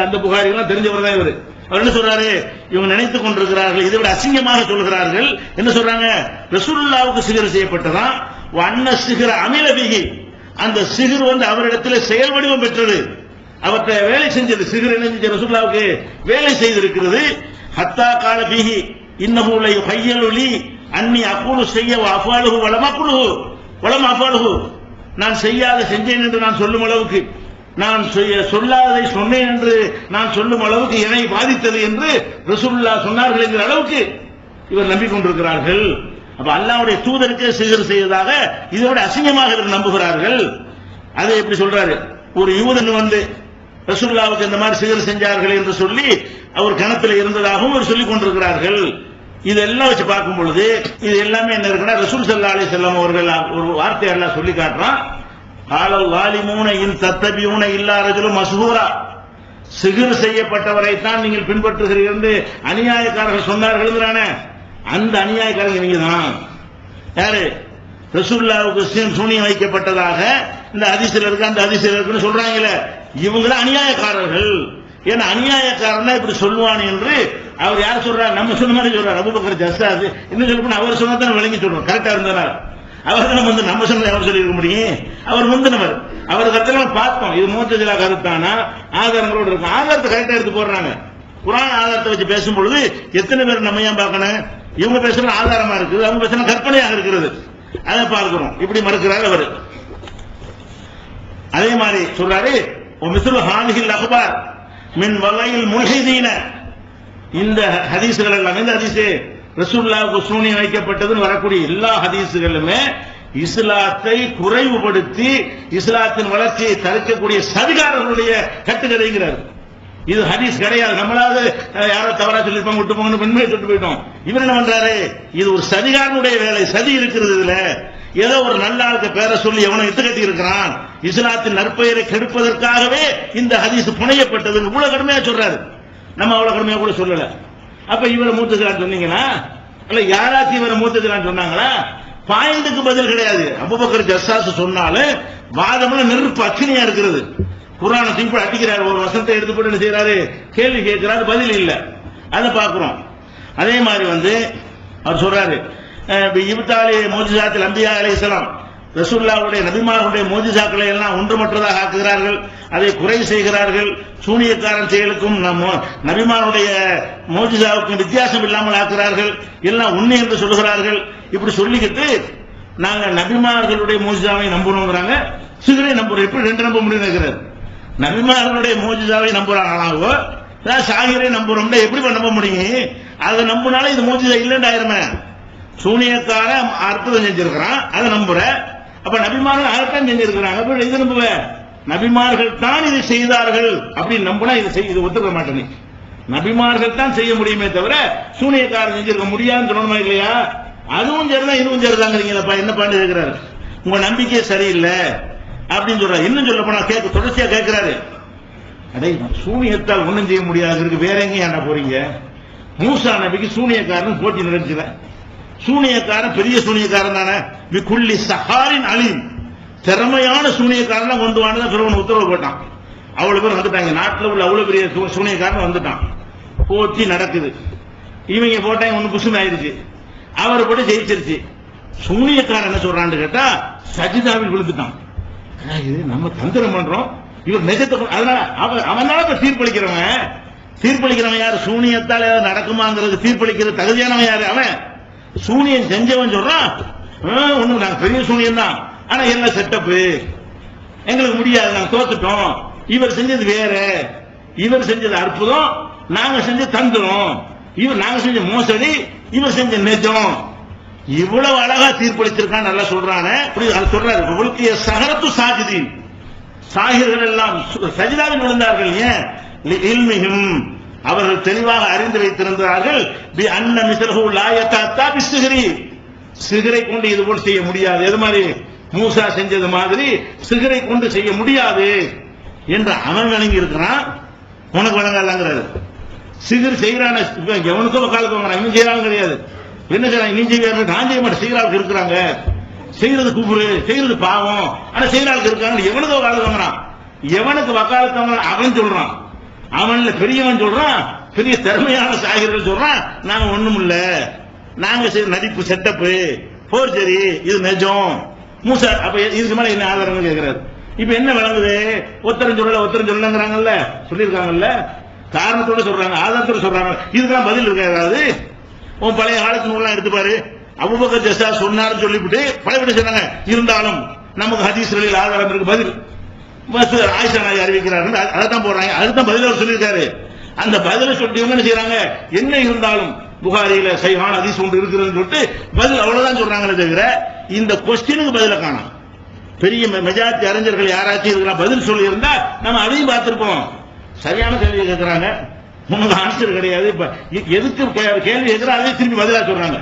Speaker 1: அந்த புகாரி எல்லாம் தெரிஞ்சவர் தான் இவர். அவர் என்ன சொல்றாரு? இவங்க நினைத்துக் கொண்டிருக்கிறார்கள், இதை விட அசிங்கமாக சொல்கிறார்கள். என்ன சொல்றாங்க? ரசூலுல்லாஹ்வுக்கு சிகிர் செய்யப்பட்டதா, அன்ன சிகிர அமில பிஹி, அந்த சிகிர் அவரிடத்தில் செயல் வடிவம் பெற்றது. அவற்றை வேலை செஞ்சது. சிகர் என்ன செஞ்ச ரசூலுல்லாஹ்வுக்கு வேலை செய்திருக்கிறது. ஹத்தா கால பிஹி இன்னஹு ல யுஹய்யலு லி அன்னி அகூலு ஷைய வ அஃபாலுஹு வ லம் அகுலுஹு வ லம் அஃபாலுஹு. நான் செய்யாத செஞ்சேன் என்று நான் சொல்லும் அளவுக்கு, நான் சொல்லாததை சொன்னேன் என்று நான் சொல்லும் அளவுக்கு என்னை பாதித்தது என்று ரசூலுல்லாஹ் சொன்னார்கள் என்கிற அளவுக்கு இவர் நம்பிக்கொண்டிருக்கிறார்கள். அப்ப அல்லாஹ்வுடைய தூதருக்கு சிகர் செய்ததாக இதோட அசிங்கமாக நம்புகிறார்கள். அதை எப்படி சொல்றாரு? ஒரு யூதன் வந்து ரசூலுல்லாஹ்வுக்கு இந்த மாதிரி சிகர் செஞ்சார்கள் என்று சொல்லி அவர் கணத்தில் இருந்ததாகவும் அவர் சொல்லிக் கொண்டிருக்கிறார்கள். இதெல்லாம் வச்சு பார்க்கும் பொழுது இது எல்லாமே என்ன இருக்குன்னா, ரசூல் ஸல்லல்லாஹு அலைஹி வஸல்லம் அவர்கள் ஒரு வார்த்தை எல்லாம் சொல்லி காட்டுறான். ஆலல் வாலிமூன இன் தத்தபியூன இல்லா ரஜுலும் மஸ்ஹூரா. சிகர் செய்யப்பட்டவரை தான் நீங்கள் பின்பற்றுகிறீர்கள் என்று அநியாயக்காரர்கள் சொன்னார்கள். அந்த அநியாயக்காரங்க நீங்க தான். யாரு? ரசூலுல்லாஹ்வுக்கு சூனியம் வைக்கப்பட்டதாக இந்த ஹதீஸ்ல இருக்கு, அந்த ஹதீஸ்ல இருக்குன்னு சொல்றாங்களே, இவங்க தான் அநியாயக்காரர்கள். ஏன்னா அநியாயக்காரன் இப்படி சொல்லுவான் என்று அவர் யார் சொல்றாரு? நம்ம சொன்ன மாதிரி சொல்றாரு. அபூபக்கர் ஜஸ்ஸாஸ் இன்னும் சொல்ல போனா அவர் சொன்னதான் விளங்கி சொல்றோம். கரெக்டா இருந்தார். அவர் வந்து நம்ம சொன்னதை அவர் சொல்லி இருக்க முடியும்? அவர் முந்தினவர். அவர் கருத்துல பார்த்தோம். இது முஅத்தஸிலா கருத்தானா ஆதாரங்களோடு இருக்கும். ஆதாரத்தை கரெக்டா எடுத்து போடுறாங்க. குர்ஆன் ஆதாரத்தை வச்சு பேசும்பொழுது எத்தனை பேர் நம்ம ஏன் பார்க்கணும்? இவங்க பேசுறது ஆதாரமா இருக்குது, அவங்க பேசுறது கற்பனையாக இருக்கிறது. அதை பார்க்கிறோம். இப்படி மறுக்கிறார் அவர். அதே மாதிரி சொல்றாரு, மிஸ்லு ஹாதிஹில் அக்பார் மின் வகையில் முல்ஹிதீன. இந்த ஹதீஸ்கள் எல்லாம், இந்த ஹதீஸ் ரசூலுல்லாஹ்வுக்கு சூனியம் வைக்கப்பட்டதுன்னு வரக்கூடிய எல்லா ஹதீஸ்களுமே இஸ்லாத்தை குறைவுபடுத்தி இஸ்லாத்தின் வளர்ச்சியை தடுக்கக்கூடிய சதிகாரர்களுடைய கட்டுக்கதைங்கிறார். இது ஹதீஸ் கிடையாது. நம்மளாவது யாரோ தவறா சொல்லிருப்பாங்க, விட்டு போங்கன்னு உண்மையை சொல்லிட்டு போயிட்டோம். இவர் என்ன பண்றாரு? இது ஒரு சதிகாரனுடைய வேலை. சதி இருக்கிறது இதுல. ஏதோ ஒரு நல்ல ஆளுக்கு பேரை சொல்லி எவனோ இட்டு கட்டி இருக்கிறான். இஸ்லாத்தின் நற்பெயரை கெடுப்பதற்காகவே இந்த ஹதீஸ் புனையப்பட்டது. இவ்வளவு கடுமையா சொல்றாரு. நம்ம அவ்வளவு கடுமையா கூட சொல்லல. அப்ப இவரை மூத்ததுலான்னு சொன்னீங்கன்னா, இல்ல யாராச்சும் இவரை மூத்ததுலான்னு சொன்னாங்களா? பாயிண்ட்டுக்கு பதில் கிடையாது. அபூபக்கர் ஜஸ்ஸாஸ் சொன்னாலும் வாதம்ல நெருப்பு அக்கினியா இருக்கிறது. குர்ஆனை தூக்கி அடிக்கிறாரு. ஒரு வசனத்தை எடுத்து போட்டு என்ன செய்யறாரு? கேள்வி கேட்கிறாரு, பதில் இல்ல. அதை பார்க்கிறோம். அதே மாதிரி வந்து அவர் சொல்றாரு, இப்தாலி மோஜிசாத்தில் அம்பியா அலைஹிஸ்ஸலாம், ரசூலுல்லாஹ்வுடைய நபிமார்களுடைய மோஜிசாக்களை எல்லாம் ஒன்றுமற்றதாக ஆக்குகிறார்கள், அதை குறை செய்கிறார்கள். சூனியக்காரன் செயலுக்கும் நபிமாருடைய மோஜிசாவுக்கும் வித்தியாசம் இல்லாமல் ஆக்குகிறார்கள். எல்லாம் உண்மை என்று சொல்லுகிறார்கள். இப்படி சொல்லிக்கிட்டு நாங்க நபிமார்களுடைய மோஜிசாவை நம்புறோங்கிறாங்க, சிகரை நம்புறோம். எப்படி ரெண்டு நம்ப முடியும் இருக்கிறார்? நபிமார்களுடைய மோஜிசாவை நம்புறாங்களாவோ சாகிரை நம்புறோம்னா எப்படி நம்ப முடியும்? அதை நம்பினாலும் இது மோஜிசா இல்லைன்னு சூனியக்கார அற்புதம் செஞ்சிருக்கிறான், அதை நம்புற. அப்ப நபிமார்கள் அர்த்தம் செஞ்சிருக்கிறாங்க, இது நம்புவ. நபிமார்கள் தான் இது செய்தார்கள் அப்படின்னு நம்பினா இது ஒத்துக்க மாட்டேன். நபிமார்கள் தான் செய்ய முடியுமே தவிர சூனியக்காரன் செஞ்சிருக்க முடியாதுன்னு சொல்லணுமா இல்லையா? அதுவும் சரிதான் இதுவும் சரிதாங்கிறீங்களப்பா. என்ன பண்ணி இருக்கிறாரு? உங்க நம்பிக்கை சரியில்லை அப்படின்னு சொல்றாரு. இன்னும் சொல்ல போனா தொடர்ச்சியா கேட்கிறாரு, அடே சூனியத்தால் ஒண்ணும் செய்ய முடியாது, வேற எங்க ஏன்டா போறீங்க? மூசா நபிக்கு சூனியக்காரன் போட்டி நடந்துச்சுல. சூனியக்காரன் பெரிய சூனியக்காரன் தானே. விக்குள்ளி சஹாரின் அலீம், திறமையான சூனியக்காரன் கொண்டு வான்னு பிறகு உத்தரவு போட்டான். அவ்வளவு பேர் வந்துட்டாங்க. நாட்டில் உள்ள அவ்வளவு பெரிய சூனியக்காரன் வந்துட்டான். போட்டி நடக்குது. இவங்க போட்டாங்க, ஒண்ணு புசுன்னு ஆயிருச்சு. அவர் போட்டு ஜெயிச்சிருச்சு. சூனியக்காரன் என்ன சொல்றான்னு கேட்டா சஜிதாவில் விழுந்துட்டான். நம்ம தந்திரம் பண்றோம், இவர் நிஜத்தை. அதனால அவனால தீர்ப்பளிக்கிறவன் யாரு? சூனியத்தால் ஏதாவது நடக்குமாங்கிறது தீர்ப்பளிக்கிறது தகுதியானவன் யாரு? அவன் சூனியம் செஞ்சவன் சொல்றான், ஒண்ணு நாங்க பெரிய சூனியம் தான், ஆனா என்ன செட்டப்பு எங்களுக்கு முடியாது, நாங்க தோத்துட்டோம். இவர் செஞ்சது வேற, இவர் செஞ்சது அற்புதம், நாங்க செஞ்ச தந்திரம், நாங்க செஞ்ச மோசடி, இவர் செஞ்ச நிஜம். இவ்வளவு அழகா தீர்ப்பளிச்சிருக்கான், நல்லா சொல்றானே. சொல்றாரு, உலகிய சஹரத்து சாஜிதீன், சாகிர்கள் எல்லாம் சஜிதாவில் விழுந்தார்கள். ஏன்? இல்மிஹிம், அவர்கள் தெளிவாக அறிந்து வைத்திருந்தார்கள். பி அன்ன மிஸ்லஹு லா யதஅத்தா பிஸ்ஸிஹ்ரி, சிகரை கொண்டு இது போல் செய்ய முடியாது. எது மாதிரி? மூசா செஞ்சது மாதிரி சிகரை கொண்டு செய்ய முடியாது என்று அவன் விளங்கி இருக்கிறான். உனக்கு வழங்கலாங்கிறாரு. சிகர் செய்யறான எவனுக்கும் காலத்து வாங்குறான், இன்னும் செய்யறாங்க கிடையாது. என்ன செய்யறாங்க? இன்னும் செய்ய நான் செய்ய மாட்டேன், செய்யறாளுக்கு இருக்கிறாங்க. செய்யறது குபுரு, செய்யறது பாவம், ஆனா செய்யறாளுக்கு இருக்காங்க. எவனுக்கு வக்காலத்து வாங்குறான்? எவனுக்கு வக்காலத்து வாங்குறான் அவன் சொல்றான். அவன்ல பெரியவன் சொல்றான், பெரிய திறமையான சாகிர்கள் சொல்றான், நாங்க ஒண்ணும் இல்ல, நாங்க செய்த நடிப்பு செட்டப்பு போர்ஜரி, இது நிஜம். மூசா அப்ப இதுக்கு மேல என்ன ஆதாரம் கேட்கிறாரு? இப்ப என்ன விளங்குது? ஒத்தரம் சொல்லங்கிறாங்கல்ல, சொல்லியிருக்காங்கல்ல, காரணத்தோட சொல்றாங்க, ஆதாரத்தோட சொல்றாங்க. இதுக்கெல்லாம் பதில் இருக்கா? ஏதாவது உன் பழைய காலத்து நூல்லாம் எடுத்து பாரு. அபூபக்கர் ஜஸ்ஸாஸ் சொன்னார்னு சொல்லிவிட்டு பழைய சொன்னாங்க, இருந்தாலும் நமக்கு ஹதீஸ்களில் ஆதாரம் இருக்கு. பதில் ஆயிஷா நாயகி அறிவிக்கிறார்கள், அதான் போடுறாங்க. அதுதான் பதில் அவர் சொல்லியிருக்காரு. அந்த பதில சொல்லிட்டு இவங்க என்ன செய்யறாங்க? என்ன இருந்தாலும் புகாரியில சைஹான ஹதீஸ் ஒன்று இருக்கிறதுன்னு சொல்லிட்டு பதில் அவ்வளவுதான் சொல்றாங்களே தவிர இந்த கொஸ்டினுக்கு பதில காணோம். பெரிய மெஜாரிட்டி அறிஞர்கள் யாராச்சும் இதுக்கெல்லாம் பதில் சொல்லி இருந்தா நம்ம அதையும் பார்த்திருப்போம். சரியான கேள்வி கேட்கிறாங்க, உனக்கு ஆன்சர் கிடையாது. இப்ப எதுக்கு கேள்வி கேட்கிற அதே திரும்பி பதிலா சொல்றாங்க.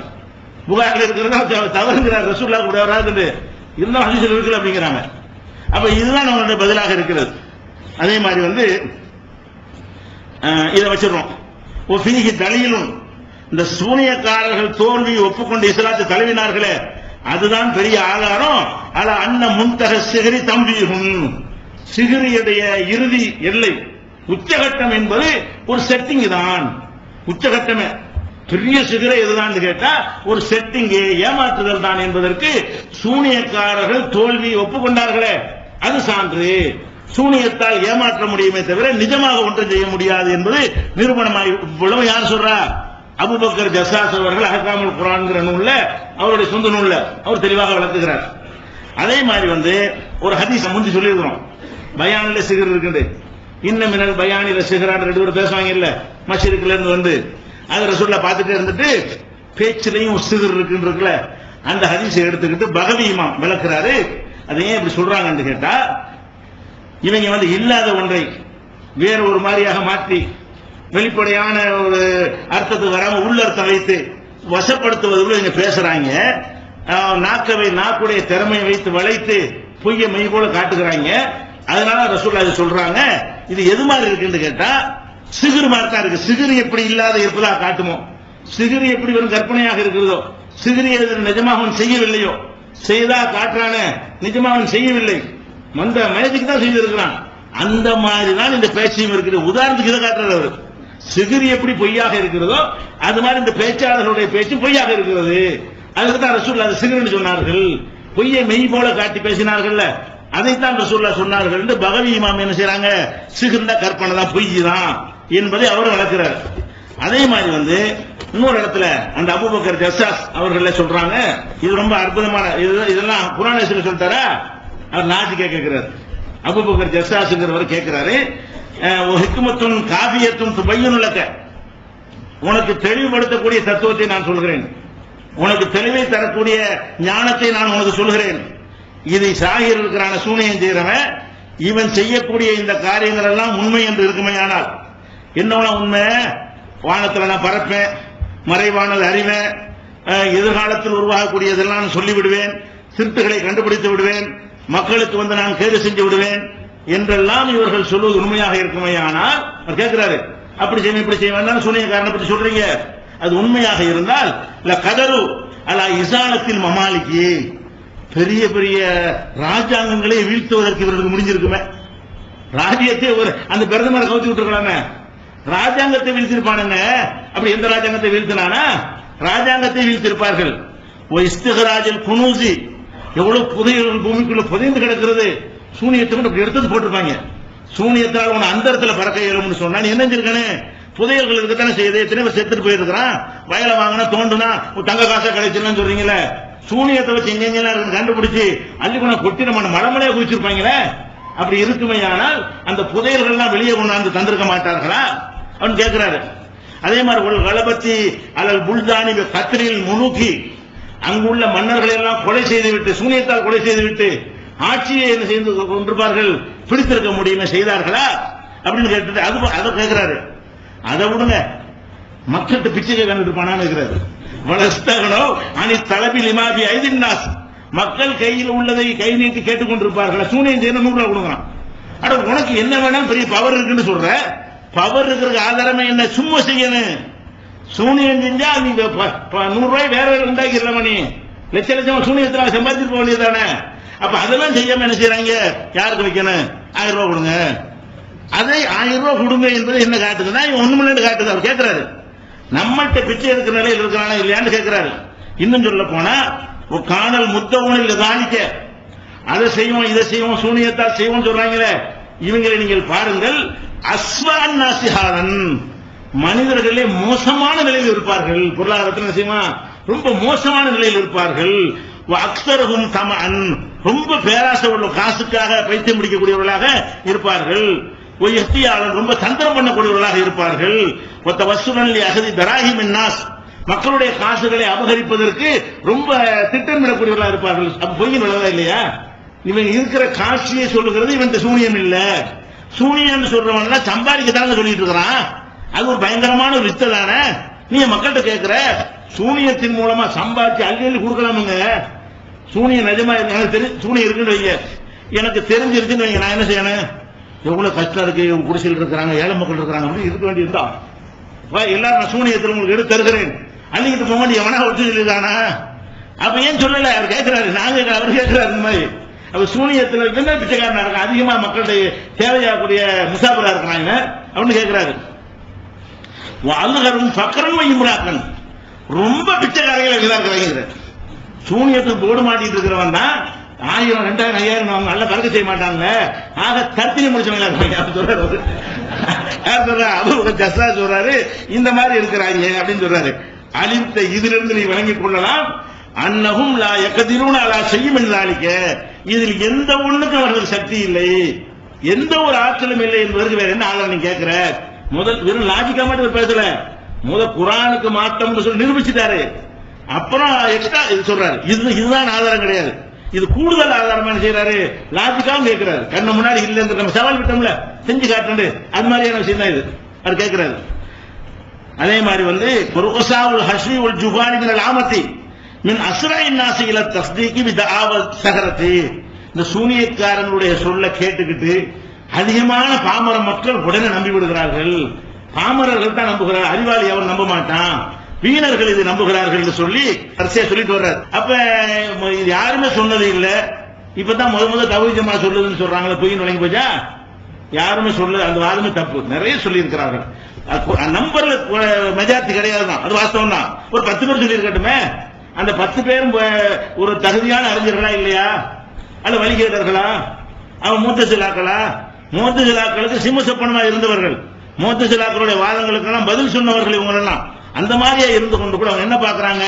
Speaker 1: புகாரில் இருக்கிறதா தவறுங்கிறார், ரசூலுல்லாஹ் கூட வராது இருந்தாலும் ஹதீஸ்ல இருக்குல்ல அப்படிங்கிறாங்க. அப்ப இதுதான் நம்மளுடைய பதிலாக இருக்கிறது. அதே மாதிரி இதை வச்சிடறோம். தலியிலும் இந்த சூனியக்காரர்கள் தோல்வியை ஒப்புக்கொண்டு இஸ்லாத்தை தழுவினார்களே, அதுதான் பெரிய ஆதாரம். அல அன்ன முன்தக சிகிரி தம்பியும், சிகிரியுடைய இறுதி எல்லை உச்சகட்டம் என்பது ஒரு செட்டிங் தான். உச்சகட்டமே பெரிய சிகரை எதுதான் கேட்டா ஒரு செட்டிங், ஏமாற்றுதல் தான் என்பதற்கு சூனியக்காரர்கள் தோல்வியை ஒப்புக்கொண்டார்களே அது சான்று. சூனியத்தால் ஏமாற்ற முடியுமே தவிர நிஜமாக ஒன்றும் செய்ய முடியாது என்பது நிரூபணமாய். யார் சொல்றா? அபூபக்கர் ஜஸ்ஸாஸ் அவர்கள் அஹ்காமுல் குர்ஆன்ங்கிற நூல்ல, அவருடைய சொந்த நூல்ல அவர் தெளிவாக விளக்குகிறார். அதே மாதிரி ஒரு ஹதீஸ் முந்தி சொல்லியிருக்கிறோம், பயானில சிகர் இருக்குது. இன்னும் மினல் பயானில சிகரான் 2 பேர் பேசுவாங்க இல்ல, மஸ்ஜிதுல இருந்து அது ரசூலுல்லாஹ் பார்த்துட்டே இருந்துட்டு பேச்சிலையும் சிகர் இருக்குன்னு அந்த ஹதீஸை எடுத்துக்கிட்டு பகவி இமாம் விளக்குறாரு. அதை ஏன் இப்படி சொல்றாங்கன்னு கேட்டா, இவங்க இல்லாத ஒன்றை வேற ஒரு மாதிரியாக மாற்றி வெளிப்படையான ஒரு அர்த்தத்துக்கு வராம உள்ளர்த்தம் வைத்து வசப்படுத்துவதில் இவங்க பேசுறாங்க. நாக்குடைய திறமையை வைத்து வளைத்து பொய்ய மெய் போல காட்டுகிறாங்க. அதனால ரசூலுல்லாஹ் சொல்றாங்க, இது எது மாதிரி இருக்குன்னு கேட்டா சிகிர் மாதிரி தான் இருக்கு. சிகிர் எப்படி இல்லாத இருப்பதா காட்டுமோ, சிகிர் எப்படி வெறும் கற்பனையாக இருக்கிறதோ, சிகிரி நிஜமாக அவன் செய்யவில்லையோ, செய்தா காட்டுறான நிஜமாக அவன் செய்யவில்லை, மந்த மேஜிக் தான் செய்திருக்கிறான். அந்த மாதிரி தான் இந்த பேச்சையும் இருக்குது. உதாரணத்துக்கு இதை காட்டுறாரு அவர். சிகிரி எப்படி பொய்யாக இருக்கிறதோ அது மாதிரி இந்த பேச்சாளர்களுடைய பேச்சு பொய்யாக இருக்கிறது. அதுக்கு தான் ரசூலுல்லாஹ் சிகிர்னு சொன்னார்கள். பொய்யை மெய் போல காட்டி பேசினார்கள், அதைத்தான் ரசூலுல்லாஹ் சொன்னார்கள் என்று பகவி இமாம் என்ன செய்றாங்க, சிகிர்னா கற்பனை தான், பொய் தான் என்பதை அவர் வளர்க்கிறார். அதே மாதிரி இன்னொரு இடத்துல அந்த அபூபக்கர் ஜஸ்ஸாஸ் அவர்கள் சொல்றாங்க, இது ரொம்ப அற்புதமான, இதெல்லாம் குர்ஆன் சொல்லிட்டாரா, அவர் நாஜிக்கா கேட்கிறார். அபூபக்கர் ஜஸ்ஸாஸ்ங்கிறவர் கேட்கிறாரு, ஹிக்மத்துன் காஃபியத்துன் துபையுனு லக, உனக்கு தெளிவுபடுத்தக்கூடிய தத்துவத்தை நான் சொல்கிறேன், உனக்கு தெளிவை தரக்கூடிய ஞானத்தை நான் உனக்கு சொல்கிறேன். இது சாகிர் இருக்கிறான சூனியம் செய்கிறவன், இவன் செய்யக்கூடிய இந்த காரியங்கள் எல்லாம் உண்மை என்று இருக்குமையானால், என்ன உண்மை? வானத்தில் நான் பறப்பேன், மறைவானது அறிவேன், எதிர்காலத்தில் உருவாகக்கூடியதெல்லாம் சொல்லிவிடுவேன், திருட்டுகளை கண்டுபிடித்து விடுவேன், மக்களுக்கு நான் கேடு செஞ்சு விடுவேன் என்றெல்லாம் இவர்கள் சொல்வது உண்மையாக இருக்குமையானால், அவர் கேட்கிறாரு, அப்படி செய்வேன் இப்படி செய்வேன் சூனிய காரணம் பற்றி சொல்றீங்க, அது உண்மையாக இருந்தால் கதரு அலா இசாலத்தில் மமாலிக்கு, பெரிய பெரிய ராஜாங்கங்களை வீழ்த்துவதற்கு இவர்களுக்கு முடிஞ்சிருக்குமே. ராஜ்யத்தை அந்த பிரதமரை கவுத்தி விட்டுருக்கலாமே, ராஜாங்கத்தை வீழ்த்திருப்பானுங்க. அப்படி எந்த ராஜாங்கத்தை வீழ்த்தினானா, ராஜாங்கத்தை வீழ்த்திருப்பார்கள். இஸ்திகராஜில் குனூசி, எவ்வளவு புதையல்கள் பூமிக்குள்ள புதைந்து கிடக்கிறது, சூனியத்தை கொண்டு எடுத்து போட்டிருப்பாங்க. சூனியத்தால் உன அந்த இடத்துல பறக்க இயலும்னு சொன்னா நீ என்ன செஞ்சிருக்கணும், புதையல்கள் இருக்கத்தானே செய்யுது, எத்தனை பேர் செத்துட்டு போயிருக்கிறான், வயலை வாங்கினா தோண்டுனா தங்க காசை கிடைச்சுன்னு சொல்றீங்களே, சூனியத்தை வச்சு எங்கெங்கெல்லாம் கண்டுபிடிச்சு அள்ளி கொண்டா கொட்டி நம்ம மலமலையா குதிச்சிருப்பாங்களே. அப்படி இருக்குமையானால் அந்த புதையல்கள்லாம் வெளியே கொண்டாந்து தந்திருக்க மாட்டார்களா அவன் கேட்கிறாரு. அதே மாதிரி ஒரு கலபத்தி அல்லது புல்தானி கத்திரில் முழுக்கி அங்குள்ள மன்னர்களை எல்லாம் கொலை செய்துவிட்டு, சூனியத்தால் கொலை செய்துவிட்டு ஆட்சியை என்ன செய்து கொண்டிருப்பார்கள், பிடித்திருக்க முடியுமே, செய்தார்களா அப்படின்னு கேட்டு அதை கேட்கிறாரு. அதை விடுங்க, மக்கள்கிட்ட பிச்சை கேட்டு இருப்பானான்னு இருக்கிறாரு. வளஸ்தகனோ அணி தலபில் இமாபி ஐதின்னாஸ், மக்கள் கையில் உள்ளதை கை நீட்டி கேட்டுக்கொண்டிருப்பார்கள், சூனியம் செய்யணும் 100 ரூபாய் கொடுக்கலாம். அட உனக்கு என்ன வேணாலும் பெரிய பவர் இருக்குன்னு சொல்ற, பவர் இருக்கிற ஆதாரமே என்ன, சும்மா செய்யணும். சூனியம் செஞ்சா நீ 100 ரூபாய் வேற உண்டாக்கிடலாமா, நீ லட்ச லட்சமா சூனியத்தினால சம்பாதிச்சு போக வேண்டியதானே. அப்ப அதெல்லாம் செய்யாம என்ன செய்யறாங்க, யாருக்கு வைக்கணும், 1000 ரூபாய் கொடுங்க, அதை 1000 ரூபாய் கொடுங்க என்பது என்ன காட்டுதுன்னா ஒண்ணுமில்லை காட்டுது. அவர் கேட்கிறாரு, நம்மகிட்ட பிச்சை எடுக்கிற நிலையில் இருக்கிறானா இல்லையான்னு கேட்கிறாரு. இன்னும் சொல்ல போனா காணல் முத்தவனில் தானிக்க, அதை செய்வோம் இதை செய்வோம் சூனியத்தால் செய்வோம் சொல்றாங்களே, இவங்களை நீங்கள் பாருங்கள். அஸ்வான் நாசிஹாரன், மனிதர்களே மோசமான நிலையில் இருப்பார்கள். பொருளாதாரத்தில் செய்யுமா ரொம்ப மோசமான நிலையில் இருப்பார்கள். அக்ஸரஹும் தமஅன், ரொம்ப பேராசை உள்ள காசுக்காக பைத்தியம் முடிக்கக்கூடியவர்களாக இருப்பார்கள். ஒய்யஸ்தியாளன், ரொம்ப தந்திரம் பண்ணக்கூடியவர்களாக இருப்பார்கள். வஸ்ஸுரன் லிஅஹதி தராஹிமின் நாஸ், மக்களுடைய காசுகளை அபகரிப்பதற்கு ரொம்ப திட்டமிடக்கூடியவர்களாக இருப்பார்கள். அப்ப பொய்யின் விளவா இல்லையா? இவன் இருக்கிற காட்சியை சொல்லுகிறது இவன் சூனியம் இல்ல. சூனியம் சொல்றவன் சம்பாதிக்கத்தாங்க சொல்லிட்டு இருக்கிறான். அது ஒரு பயங்கரமான ஒரு வித்தை தானே. நீ மக்கள்கிட்ட கேட்கிற சூனியத்தின் மூலமா சம்பாதிச்சு அள்ளி கொடுக்கலாமுங்க. சூனியம் நிஜமா எனக்கு தெரியும், சூனியம் இருக்குன்னு வைங்க, எனக்கு தெரிஞ்சிருச்சுன்னு வைங்க, நான் என்ன செய்யணும்? எவ்வளவு கஷ்டம் இருக்கு, குடிசையில் இருக்கிறாங்க, ஏழை மக்கள் இருக்கிறாங்க அப்படின்னு இருக்க வேண்டியதுதான். எல்லாரும் நான் சூனியத்தில் உங்களுக்கு எடுத்து தருகிறேன், அள்ளிக்கிட்டு போக வேண்டிய எவனா ஒட்டு சொல்லிதானா? அப்ப ஏன் சொல்லல? அவர் கேட்கிறாரு, நாங்க அவர் கேட்கிறாரு இந்த மாதிரி. அப்ப சூனியத்தில் என்ன பிச்சைக்காரனா இருக்க, அதிகமா மக்களுடைய தேவையாகக்கூடிய முசாபரா இருக்கிறாங்க அப்படின்னு கேட்கிறாரு. அழுகரும் பக்கரன் வையும்ராக்கன், ரொம்ப பிச்சைக்காரர்கள் இருக்கிறாங்க. சூனியத்துக்கு போடு மாட்டிட்டு இருக்கிறவன் தான் 1000, 2000, 5000 அவங்க நல்ல பறக்க செய்ய மாட்டாங்க. ஆக தர்த்தினி முடிச்சவங்க சொல்றாரு. யார் சொல்றா? அவரு ஜஸ்ரா சொல்றாரு, இந்த மாதிரி இருக்கிறாங்க அப்படின்னு சொல்றாரு. அழித்த இதிலிருந்து நீ விளங்கிக் கொள்ளலாம், அன்னஹும் லா யக்திரூன அலா ஷைஇன் மின் ஸாலிக, இதில் எந்த ஒண்ணுக்கும் அவர்கள் சக்தி இல்லை, எந்த ஒரு ஆற்றலும் இல்லை என்பதற்கு வேற என்ன ஆதாரம் நீ கேட்கிற? முதல் வெறும் லாஜிக்கா மட்டும் பேசல, முதல் குர்ஆனுக்கு மாற்றம்னு சொல்லி நிரூபிச்சுட்டாரு. அப்புறம் எக்ஸ்ட்ரா இது சொல்றாரு, இதுதான் ஆதாரம் கிடையாது, இது கூடுதல் ஆதாரம் என்ன செய்யறாரு? லாஜிக்காவும் கேட்கிறாரு. கண்ணு முன்னாடி இல்ல, நம்ம சவால் விட்டோம்ல, செஞ்சு காட்டு, அது மாதிரியான விஷயம் தான் இது. அது கேட்கிறாரு. அதே மாதிரி ருஸாவுல் ஹஸ்வி வல் ஜுபானி மினல் ஆமத்தி மின் அஸ்ராயின் நாஸி இலா தஸ்தீகி பிதஆவத் ஸஹரத்தி, இந்த சூனியக்காரனுடைய சொல்ல கேட்டுக்கிட்டு அதிகமான பாமர மக்கள் உடனே நம்பி விடுகிறார்கள். பாமரர்கள் தான் நம்புகிறார், அறிவாளி அவர் நம்ப மாட்டான், வீணர்கள் இது நம்புகிறார்கள் என்று சொல்லி வரிசையா சொல்லிட்டு வர்றாரு. அப்ப இது யாருமே சொன்னது இல்ல, இப்பதான் முதல் தௌஹீத் ஜமாஅத் சொல்லுதுன்னு சொல்றாங்களே, பொய் நுழைஞ்சு போச்சா? யாருமே சொல்ல, அந்த வாதமே தப்பு. நிறைய சொல்லி இருக்கிறார்கள். நம்பர்ல மெஜாரிட்டி கிடையாதுதான், அது வாஸ்தவம் தான். ஒரு 10 பேர் சொல்லி இருக்கட்டுமே, அந்த 10 பேரும் ஒரு தகுதியான அறிஞர்களா இல்லையா? அல்ல வழிகேடர்களா? அவன் மூத்தசிலாக்களா? மூத்தசிலாக்களுக்கு சிம்மசப்பனமா இருந்தவர்கள், மூத்தசிலாக்களுடைய வாதங்களுக்கு எல்லாம் பதில் சொன்னவர்கள் இவங்க எல்லாம். அந்த மாதிரியா இருந்து கொண்டு கூட அவங்க என்ன பாக்குறாங்க?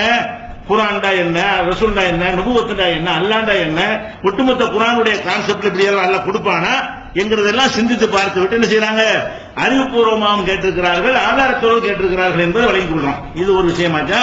Speaker 1: குர்ஆன்டா என்ன, ரசூல்டா என்ன, நபுவத்துடா என்ன, அல்லாஹ்டா என்ன, ஒட்டுமொத்த குர்ஆனுடைய கான்செப்ட் இப்படி எல்லாம் அல்லாஹ் கொடுப்பானா என்கிறதெல்லாம் சிந்தித்து பார்த்து விட்டு என்ன செய்யறாங்க? அறிவுபூர்வமாகவும் கேட்டிருக்கிறார்கள், ஆதாரத்தோடு கேட்டிருக்கிறார்கள் என்பதை வழங்கிக் கொள்றோம். இது ஒரு விஷயமாச்சா?